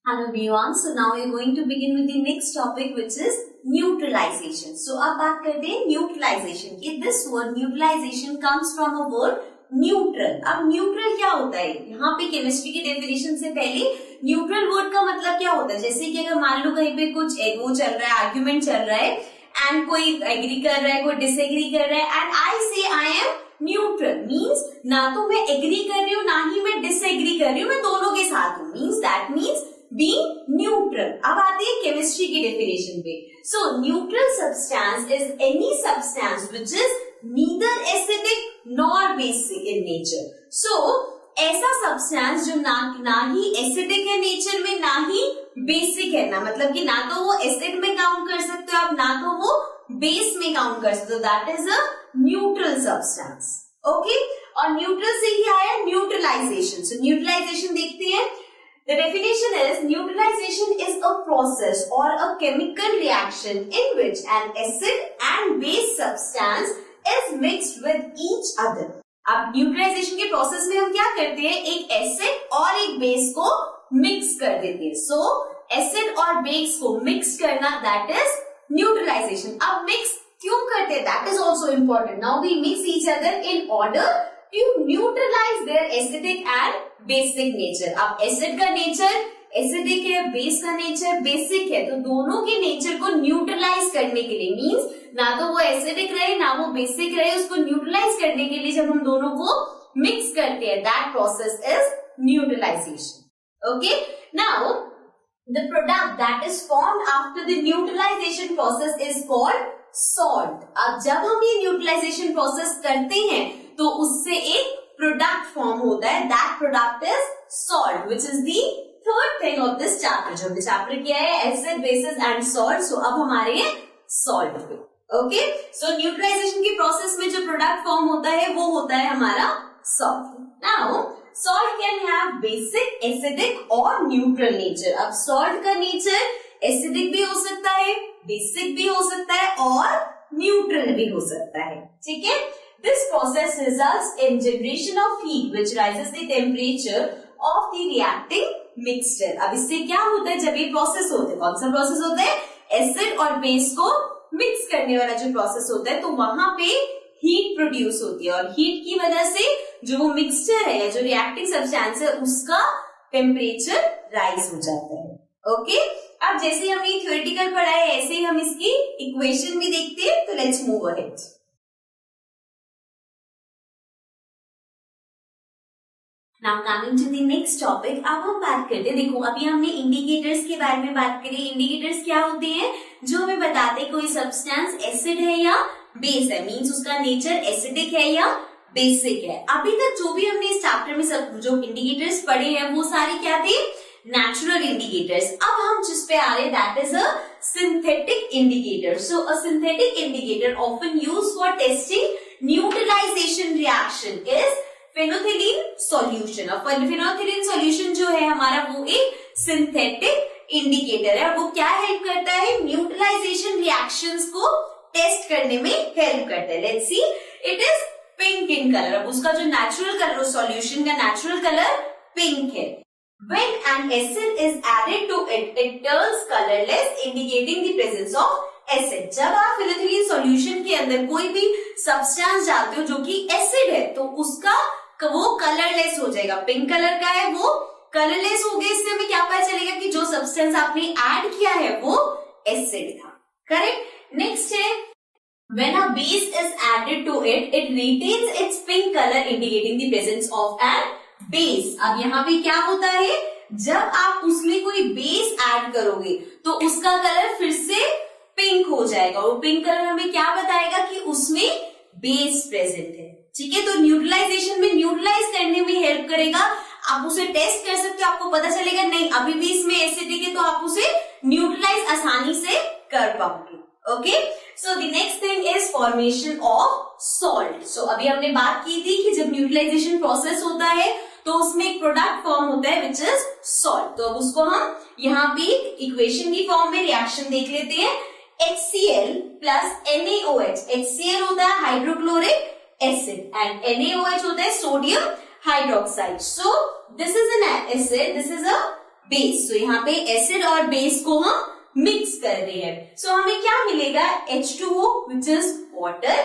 Hello everyone. So now we are going to begin with the next topic, which is neutralization. So अब बात करते हैं neutralization की. This word neutralization comes from a word neutral. अब neutral क्या होता है? यहाँ पे केमिस्ट्री की डेफिनेशन से पहले न्यूट्रल वर्ड का मतलब क्या होता है? जैसे कि अगर मान लो कहीं पे कुछ वो चल रहा है, आर्ग्यूमेंट चल रहा है एंड कोई एग्री कर रहा है, कोई डिसएग्री कर रहा है एंड आई से आई एम न्यूट्रल, मीन्स ना तो मैं एग्री कर रही हूँ ना ही मैं डिसएग्री कर रही हूँ, मैं दोनों के साथ हूँ, means that means being neutral. अब आती है केमिस्ट्री की डेफिनेशन पे. So neutral substance is any substance which is neither acidic nor basic in nature. So ऐसा सब्सटेंस जो ना ही एसिडिक है नेचर में, ना ही बेसिक है, ना मतलब कि ना तो वो एसिड में काउंट कर सकते हो आप, ना तो वो बेस में काउंट कर सकते हो. That is a neutral substance. Okay, और न्यूट्रल से ही आया न्यूट्रलाइजेशन. सो न्यूट्रलाइजेशन देखते हैं. The definition is neutralization is a process or a chemical reaction in which an acid and base substance is mixed with each other. अब neutralisation के process में हम क्या करते हैं, एक एसिड और एक बेस को मिक्स कर देते हैं. सो एसिड और बेस को मिक्स करना, दैट इज न्यूट्रलाइजेशन. अब मिक्स क्यों करते हैं, that is also important. Now we mix each other in order to neutralize their acidic and basic nature. अब एसिड का नेचर एसिडिक है, बेस का नेचर बेसिक है, तो दोनों के नेचर को न्यूट्रलाइज करने के लिए, मींस ना तो वो एसिडिक रहे ना वो बेसिक रहे, उसको न्यूट्रलाइज करने के लिए जब हम दोनों को मिक्स करते हैं, that process is neutralization. Okay, now the product that is formed after the neutralization process is called salt. अब जब हम ये न्यूट्रलाइजेशन प्रोसेस करते हैं तो उससे एक प्रोडक्ट फॉर्म होता है. That product is salt, which is the third thing of this chapter. जो भी चैप्टर किया है एसिड, बेसिस एंड सॉल्ट. सो अब हमारे ये सॉल्ट पे. ओके, सो न्यूट्रलाइजेशन के प्रोसेस में जो प्रोडक्ट फॉर्म होता है वो होता है हमारा salt. Now salt can have basic, acidic और न्यूट्रल नेचर. अब सॉल्ट का नेचर एसिडिक भी हो सकता है, बेसिक भी हो सकता है और न्यूट्रल भी हो सकता है. ठीक है. This process results in generation of heat which rises the temperature of the reacting mixture. अब इससे क्या होता है जब ये प्रोसेस होता है, कौन सा प्रोसेस होता है, एसिड और बेस को मिक्स करने वाला जो प्रोसेस होता है, तो वहां पे हीट प्रोड्यूस होती है और हीट की वजह से जो वो मिक्सचर है या जो रिएक्टिंग सब्सटेंस है उसका टेम्परेचर राइज हो जाता है. ओके, अब जैसे हमने थ्योरेटिकल पढ़ा है ऐसे ही हम इसकी इक्वेशन भी देखते हैं. तो let's move ahead. Now coming to the next topic, अब हम बात करते हैं. देखो अभी हमने इंडिकेटर्स के बारे में बात करी. इंडिकेटर्स क्या होते हैं, जो हमें बताते हैं कोई सब्सटेंस एसिड है या बेस है, मींस उसका नेचर एसिडिक है या बेसिक है. अभी तक जो भी हमने इस चैप्टर में सब जो इंडिकेटर्स पढ़े हैं वो सारे क्या थे, नेचुरल इंडिकेटर्स. अब हम जिस पे आ रहे हैं that is a synthetic indicator. So a synthetic indicator often used for testing neutralisation reaction is phenolphthalein solution. अब फेनोथिलीन सॉल्यूशन जो है हमारा वो एक सिंथेटिक इंडिकेटर है. वो क्या हेल्प करता है, न्यूट्रलाइजेशन रिएक्शंस को टेस्ट करने में हेल्प करता है. Let's see, it is pink in colour. अब उसका जो नेचुरल कलर, सॉल्यूशन का नेचुरल कलर पिंक है. When an acid is added to it, it turns colorless, indicating the presence of acid. जब आप फेनोथिलीन सॉल्यूशन के अंदर कोई भी सब्सटेंस डालते हो जो कि एसिड है, तो उसका वो कलरलेस हो जाएगा. पिंक कलर का है वो कलरलेस हो गया. इससे हमें क्या पता चलेगा कि जो सब्सटेंस आपने ऐड किया है वो एसिड था. करेक्ट. नेक्स्ट है, when a base is added to it, it retains its pink color, indicating the presence of an base. अब यहाँ पे क्या होता है, जब आप उसमें कोई बेस ऐड करोगे तो उसका कलर फिर से पिंक हो जाएगा. और पिंक कलर हमें क्या बताएगा कि उसमें बेस प्रेजेंट है. ठीक है. तो न्यूट्रलाइजेशन में न्यूट्रलाइज करने में हेल्प करेगा. आप उसे टेस्ट कर सकते हो, आपको पता चलेगा नहीं अभी भी इसमें एसिडिक है, तो आप उसे न्यूट्रलाइज आसानी से कर पाओगे. Okay, so the next thing is formation of salt. So अभी हमने बात की थी कि जब न्यूट्रलाइजेशन प्रोसेस होता है तो उसमें एक प्रोडक्ट फॉर्म होता है विच इज सॉल्ट. तो अब उसको हम यहाँ पे इक्वेशन की फॉर्म में रिएक्शन देख लेते हैं. HCl plus NaOH. HCl होता है हाइड्रोक्लोरिक एसिड एंड NaOH होता है sodium hydroxide. So this is an acid, this is a base. So यहाँ पे एसिड और बेस को हम मिक्स कर रहे हैं। सो हमें क्या मिलेगा, H2O which is water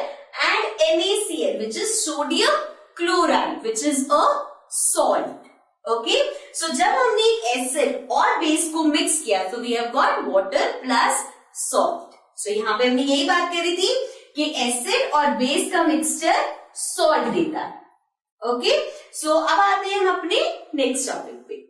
and NaCl which is sodium chloride which is a salt. Okay, so जब हमने एसिड और बेस को मिक्स किया तो we have got water plus salt. So यहाँ पे हमने यही बात करी थी कि एसिड और बेस का मिक्सचर सॉल्ट देता है। ओके, सो अब आते हैं हम अपने नेक्स्ट टॉपिक पे।